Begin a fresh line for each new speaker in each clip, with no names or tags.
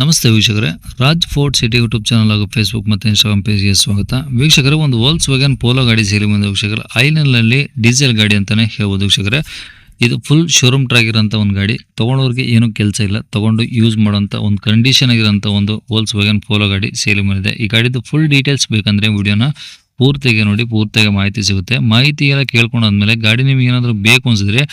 ನಮಸ್ತೆ ವೀಕ್ಷಕರೇ, Raj fort city YouTube channel ಹಾಗೂ ಫೇಸ್ಬುಕ್ ಮತ್ತು ಇನ್ಸ್ಟಾಗ್ರಾಮ್ ಪೇಜ್ಗೆ ಸ್ವಾಗತ. ವೀಕ್ಷಕರೇ, ಒಂದು ವೋಲ್ಕ್ಸ್ ವ್ಯಾಗನ್ ಪೋಲೋ ಗಾಡಿ ಸೇರಿ ಬಂದ ವೀಕ್ಷಕರೇ, ಐಲ್ಯಾಂಡ್ನಲ್ಲಿ ಡೀಸೆಲ್ ಗಾಡಿ ಅಂತಲೇ ಹೇಳ್ಬೋದು ವೀಕ್ಷಕರೇ. ಇದು ಫುಲ್ ಶೋರೂಮ್ ಟ್ರ್ಯಾಕ್ ಇರೋಂಥ ಒಂದು ಗಾಡಿ. ತೊಗೊಂಡವ್ರಿಗೆ ಏನೂ ಕೆಲಸ ಇಲ್ಲ, ತೊಗೊಂಡು ಯೂಸ್ ಮಾಡೋಂಥ ಒಂದು ಕಂಡೀಷನ್ ಆಗಿರೋಂಥ ಒಂದು ವೋಲ್ಕ್ಸ್ ವ್ಯಾಗನ್ ಪೋಲೋ ಗಾಡಿ ಸೇಲಿ ಬಂದಿದೆ. ಈ ಗಾಡಿದು ಫುಲ್ ಡೀಟೇಲ್ಸ್ ಬೇಕಂದರೆ ವಿಡಿಯೋನ ಪೂರ್ತಿಯಾಗಿ ನೋಡಿ, ಪೂರ್ತಿಯಾಗಿ ಮಾಹಿತಿ ಸಿಗುತ್ತೆ. ಮಾಹಿತಿ ಎಲ್ಲ ಕೇಳ್ಕೊಂಡಾದ್ಮೇಲೆ ಗಾಡಿ ನಿಮ್ಗೆ ಏನಾದರೂ ಬೇಕು ಅನಿಸಿದ್ರೆ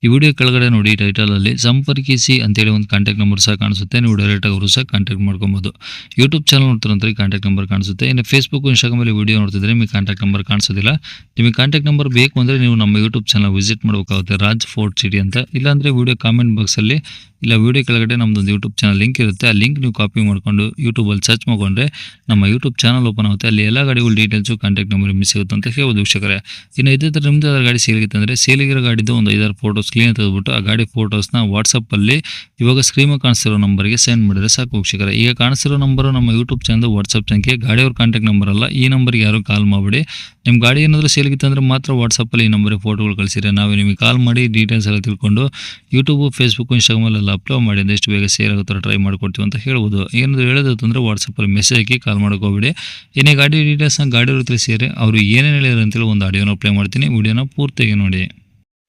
ಈ ವಿಡಿಯೋ ಕೆಳಗಡೆ ನೋಡಿ ಟೈಟಲಲ್ಲಿ ಸಂಪರ್ಕಿಸಿ ಅಂತೇಳಿ ಒಂದು ಕಾಂಟ್ಯಾಕ್ಟ್ ನಂಬರ್ ಸಹ ಕಾಣಿಸುತ್ತೆ. ನೀವು ಡೈರೆಕ್ಟಾಗಿ ಅವರು ಸಹ ಕಾಂಟ್ಯಾಕ್ಟ್ ಮಾಡ್ಕೊಬೋದು. ಯೂಟ್ಯೂಬ್ ಚಾನಲ್ ನೋಡ್ತಿರಂದ್ರೆ ಕಾಂಟ್ಯಾಕ್ಟ್ ನಂಬರ್ ಕಾಣಿಸುತ್ತೆ. ಇನ್ನು ಫೇಸ್ಬುಕ್ ಇನ್ಸ್ಟಾಗ್ರಾಮಲ್ಲಿ ವಿಡಿಯೋ ನೋಡ್ತಿದ್ರೆ ನಿಮಗೆ ಕಾಂಟ್ಯಾಕ್ಟ್ ನಂಬರ್ ಕಾಣಿಸೋದಿಲ್ಲ. ನಿಮಗೆ ಕಾಂಟ್ಯಾಕ್ಟ್ ನಂಬರ್ ಬೇಕು ಅಂದರೆ ನೀವು ನಮ್ಮ ಯೂಟ್ಯೂಬ್ ಚಾನಲ್ ವಿಸಿಟ್ ಮಾಡಬೇಕಾಗುತ್ತೆ, ರಾಜ್ ಫೋರ್ಟ್ ಸಿಟಿ ಅಂತ. ಇಲ್ಲಾಂದರೆ ವಿಡಿಯೋ ಕಾಮೆಂಟ್ ಬಾಕ್ಸಲ್ಲಿ ಇಲ್ಲ ವಿಡಿಯೋ ಕೆಳಗಡೆ ನಮ್ಮದೊಂದು ಯೂಟ್ಯೂಬ್ ಚಾನಲ್ ಲಿಂಕ್ ಇರುತ್ತೆ. ಆ ಲಿಂಕ್ ನೀವು ಕಾಪಿ ಮಾಡಿಕೊಂಡು ಯೂಟ್ಯೂಬಲ್ಲಿ ಸರ್ಚ್ ಮಾಡಿಕೊಂಡ್ರೆ ನಮ್ಮ ಯೂಟ್ಯೂಬ್ ಚಾನಲ್ ಓಪನ್ ಆಗುತ್ತೆ. ಅಲ್ಲಿ ಎಲ್ಲ ಗಾಡಿಗಳು ಡೀಟೇಲ್ಸು ಕಾಂಟ್ಯಾಕ್ಟ್ ನಂಬರ್ ಮಿಸ್ ಸಿಗುತ್ತೆ ಅಂತ ಹೇಳ್ಬೋದು ವೀಕ್ಷಕರೇ. ಇನ್ನು ಇದೇ ಥರ ನಿಮ್ಮದು ಗಾಡಿ ಸೇಲಿಗಿತ್ತು ಅಂದರೆ ಸೇಲಿಗಿರೋ ಗಾಡಿದು ಒಂದು 5-6 ಫೋಟೋಸ್ ಕ್ಲೀನ್ ತೆಗೆದುಬಿಟ್ಟು ಆ ಗಾಡಿ ಫೋಟೋಸ್ನ ವಾಟ್ಸಪ್ಪಲ್ಲಿ ಇವಾಗ ಸ್ಕ್ರೀನ್ ಕಾಣಿಸ್ತಿರೋ ನಂಬರ್ಗೆ ಸೆಂಡ್ ಮಾಡಿದ್ರೆ ಸಾಕು ವೀಕ್ಷಕರೇ. ಈಗ ಕಾಣಿಸ್ತಿರೋ ನಂಬರು ನಮ್ಮ ಯೂಟ್ಯೂಬ್ ಚಾನಲ್ ವಾಟ್ಸಪ್ ಸಂಖ್ಯೆ, ಗಾಡಿಯವ್ರ ಕಾಂಟ್ಯಾಕ್ಟ್ ನಂಬರ್ ಅಲ್ಲ. ಈ ನಂಬರ್ಗೆ ಯಾರು ಕಾಲ್ ಮಾಡಬೇಡಿ. ನಿಮ್ಮ ಗಾಡಿ ಏನಾದರೂ ಸೇಲಿಗಿತ್ತು ಅಂದರೆ ಮಾತ್ರ ವಾಟ್ಸಪ್ಪಲ್ಲಿ ಈ ನಂಬರಿಗೆ ಫೋಟೋಗಳು ಕಳಿಸಿದ್ರೆ ನಾವೇ ನಿಮಗೆ ಕಾಲ್ ಮಾಡಿ ಡೀಟೇಲ್ಸ್ ಎಲ್ಲ ತಿಳ್ಕೊಂಡು ಯೂಟ್ಯೂಬು, ಫೇಸ್ಬುಕ್, ಇನ್ಸ್ಟಾಗ್ರಾಮಲ್ಲೆಲ್ಲ ಅಪ್ಲೋಡ್ ಮಾಡಿ ಎಷ್ಟು ಬೇಗ ಸೇಲ್ ಆಗೋ ಥರ ಟ್ರೈ ಮಾಡ್ಕೊಡ್ತೀವಿ ಅಂತ ಹೇಳ್ಬೋದು. ಏನಾದರೂ ಹೇಳೋದು ಅಂದರೆ ವಾಟ್ಸಪ್ಪಲ್ಲಿ ಮೆಸೇಜ್ ಹಾಕಿ ಕಾಲ್ ಮಾಡೋಕೋಬೇಡಿ. ಏನೇ ಗಾಡಿ ಡೀಟೇಲ್ಸ್ನ ಗಾಡಿಯವ್ರ ತಿಳಿಸಿದರೆ ಅವರು ಏನೇನು ಹೇಳಿದ್ರು ಅಂತೇಳಿ ಒಂದು ಆಡಿಯೋನ ಪ್ಲೇ ಮಾಡ್ತೀನಿ, ವಿಡಿಯೋನ ಪೂರ್ತಿಯಾಗಿ ನೋಡಿ.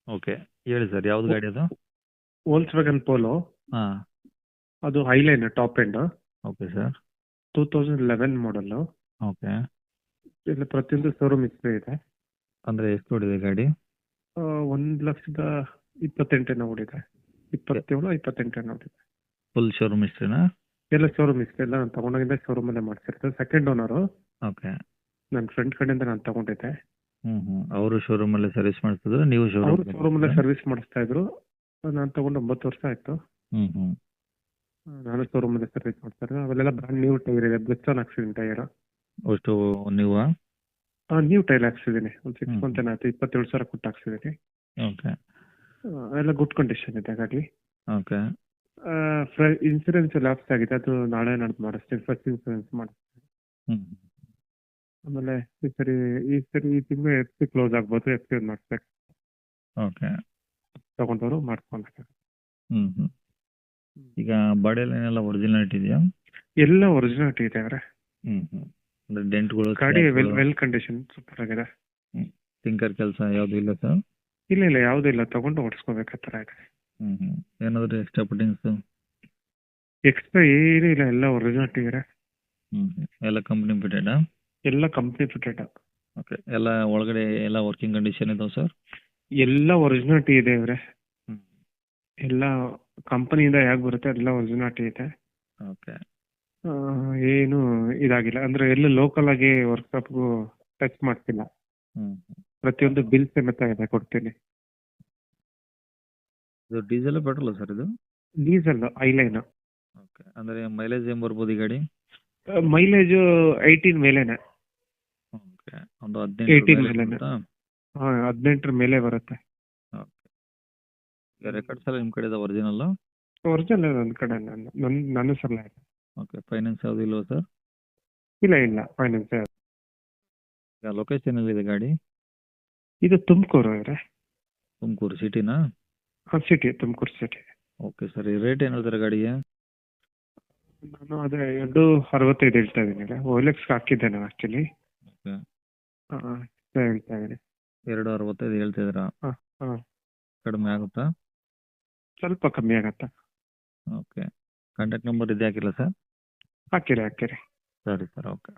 ಓಕೆ, ಹೇಳಿ ಸರ್, ಯಾವ್ದು ಗಾಡಿ ಅದು?
ವೋಲ್ಕ್ಸ್ ವ್ಯಾಗನ್ ಪೋಲೋ,
ಹಾಂ,
ಅದು Highline top end,
okay sir.
2011 model.
Okay,
ಇಲ್ಲ, ಪ್ರತಿಯೊಂದು ಶೋರೂಮ್ ಹಿಸ್ಟ್ರಿ ಇದೆ.
ಅಂದರೆ ಎಷ್ಟು ಓಡಿದೆ ಗಾಡಿ?
1,28,000 ಓಡಿದೆ. 27-28 ಓಡಿದೆ.
ಫುಲ್ ಶೋರೂಮ್ ಹಿಸ್ಟ್ರಿನಾ?
ಎಲ್ಲ ಶೋರೂಮ್ ಹಿಸ್ಟ್ರಿ ಎಲ್ಲ ನಾನು ತಗೊಂಡಾಗಿಂದ ಶೋರೂಮಲ್ಲೇ ಮಾಡ್ಸಿರ್ತಾರೆ. Second owner
okay.
ನನ್ನ ಫ್ರೆಂಡ್ ಕಡೆಯಿಂದ ನಾನು ತಗೊಂಡಿದ್ದೆ.
ಅವರು ಶೋರೂಮಲ್ಲೇ ಸರ್ವಿಸ್ ಮಾಡಿಸಿದ್ರು, ನೀವು
ಅವರು ಶೋರೂಮಲ್ಲೇ ಸರ್ವಿಸ್ ಮಾಡಿಸ್ತಾ ಇದ್ರು. ನಾನು ತಗೊಂಡು 9 ವರ್ಷ ಆಯ್ತು. ನಾನು ಶೋರೂಮಲ್ಲೇ ಸರ್ವಿಸ್ ಮಾಡ್ತಾರೆ. ಅವೆಲ್ಲ ಬ್ರಾಂಡ್ ನ್ಯೂ ಟೈರ್ ಇದೆ, ಬ್ರಿಸ್ಟನ್ ಹಾಕ್ಸಿದ್ದೀನಿ ಟೈರ್.
ಅಷ್ಟು ನೀವಾ?
ನ್ಯೂ ಟೈರ್ ಹಾಕ್ಸಿದ್ದೀನಿ. ಒಂದು 6 ಮಂತ್ ಏನಾಯ್ತು, 27,000 ಕೊಟ್ಟು ಹಾಕ್ಸಿದ್ದೀನಿ.
ಓಕೆ,
ಎಲ್ಲ ಗುಡ್ ಕಂಡೀಷನ್ ಇದೆ ಗಾಡಿ.
ಓಕೆ.
ಇನ್ಸೂರೆನ್ಸ್ ಲ್ಯಾಪ್ಸ್ ಆಗಿದೆ, ಅದು ನಾಳೆ ನಾಡ್ದು ಮಾಡಿಸ್ತೀನಿ. ಫಸ್ಟ್ ಇನ್ಸೂರೆನ್ಸ್ ಮಾಡಿಸ್ತೀನಿ. ಆಮೇಲೆ ಈ ಸರಿ ಈ ತಿಂಗಳು FC ಕ್ಲೋಸ್ ಆಗ್ಬೋದು. FC ಮಾಡಿಸ್ಬೇಕು.
ಓಕೆ,
ತಗೊಂಡವರು ಮಾಡ್ಕೊಬೇಕು.
ಈಗ ಬಾಡಿಯಲ್ಲಿ ಏನೆಲ್ಲ ಒರಿಜಿನಾಲಿಟಿ ಇದೆಯಾ?
ಎಲ್ಲ ಒರಿಜಿನಾಲಿಟಿ ಇದೆ ಅವರೇ.
ಅಂದರೆ ಡೆಂಟ್ಗಳು,
ಗಾಡಿ ವೆಲ್ ಕಂಡೀಷನ್ ಸೂಪರ್ ಆಗಿದೆ.
ಟಿಂಕರ್ ಕೆಲಸ ಯಾವುದು ಇಲ್ಲ ಸರ್?
ಇಲ್ಲ ಯಾವುದೂ ಇಲ್ಲ, ತಗೊಂಡು ಓಡಿಸ್ಕೋಬೇಕು ಆ ಥರ ಇದೆ.
ಏನಾದರೂ ಎಕ್ಸ್ಟ್ರಾ ಫಿಟ್ಟಿಂಗ್ಸು?
ಎಕ್ಸ್ಟ್ರಾ ಏನೂ ಇಲ್ಲ, ಎಲ್ಲ ಒರಿಜಿನಾಲಿಟಿ ಇದೆ.
ಎಲ್ಲ ಕಂಪ್ನಿ ಫಿಟೆಡಾ?
ಎಲ್ಲ ಕಂಪ್ನಿ ಫಿಟೆಡ್.
ಓಕೆ, ಎಲ್ಲ ಒಳಗಡೆ ಎಲ್ಲ ವರ್ಕಿಂಗ್ ಕಂಡೀಷನ್ ಇದಾವೆ ಸರ್?
ಎಲ್ಲ ಒರಿಜಿನಾಲಿಟಿ ಇದೆ ಅವರೇ. ಎಲ್ಲ ಕಂಪನಿಯಿಂದ ಹೇಗೆ ಬರುತ್ತೆ ಎಲ್ಲ ಒರಿಜಿನಾಲಿಟಿ ಇದೆ.
ಓಕೆ,
ಏನು ಇದಾಗಿಲ್ಲ ಅಂದರೆ ಎಲ್ಲ ಲೋಕಲ್ ಆಗಿ ವರ್ಕ್ಶಾಪ್ಗೂ ಟಚ್ ಮಾಡ್ತಿಲ್ಲ. ಪ್ರತಿಯೊಂದು ಬಿಲ್ ಸಮೇತ ಇದೆ, ಕೊಡ್ತೀನಿ.
ಇದು ಡೀಸೆಲ್ ಪೆಟ್ರೋಲ್ ಸರ್ ಇದು?
ಡೀಸೆಲ್ ಐಲೈನ್.
ಓಕೆ, ಅಂದರೆ ಮೈಲೇಜ್ ಏನು ಬರ್ಬೋದು ಈ ಗಾಡಿ?
ಮೈಲೇಜು 18 ಮೇಲೇನೆ.
ಓಕೆ, ಒಂದು
18 ಮೇಲೇನೆ. 18 ಮೇಲೆ ಬರುತ್ತೆ.
ಓಕೆ, ಈಗ ರೆಕಾರ್ಡ್ಸ್ ಎಲ್ಲ ನಿಮ್ಮ ಕಡೆ ಇದೆ ಒರಿಜಿನಲ್?
ಒರಿಜಿನಲ್ ನನ್ನ ಕಡೆ, ನನ್ನ ಸಲ ಇದೆ.
ಓಕೆ, ಫೈನಾನ್ಸ್ ಯಾವುದು ಇಲ್ವಾ ಸರ್?
ಇಲ್ಲ ಫೈನಾನ್ಸ್.
ಈಗ ಲೊಕೇಶನ್ ಎಲ್ಲಿದೆ ಗಾಡಿ?
ಇದು ತುಮಕೂರು ಅವರೇ.
ತುಮಕೂರು ಸಿಟಿನಾ?
City, Tumakuru city.
Okay sir, ಈ ರೇಟ್ ಏನು ಹೇಳ್ತಾರೆ ಗಾಡಿಗೆ?
ನಾನು ಅದೇ 265 ಹೇಳ್ತಾ ಇದ್ದೀನಿ. OLX ಹಾಕಿದ್ದೆ ನಾನು ಆ್ಯಕ್ಚುಲಿ.
ಓಕೆ,
ಹೇಳ್ತಾ ಇದ್ದೀನಿ.
265 ಹೇಳ್ತಿದ್ದೀರಾ?
ಹಾಂ,
ಕಡಿಮೆ ಆಗುತ್ತಾ?
ಸ್ವಲ್ಪ ಕಮ್ಮಿ ಆಗತ್ತಾ?
ಓಕೆ, ಕಾಂಟ್ಯಾಕ್ಟ್ ನಂಬರ್ ಇದೆ ಹಾಕಿಲ್ಲ ಸರ್?
ಹಾಕಿರಿ.
ಸರಿ ಸರ್, ಓಕೆ.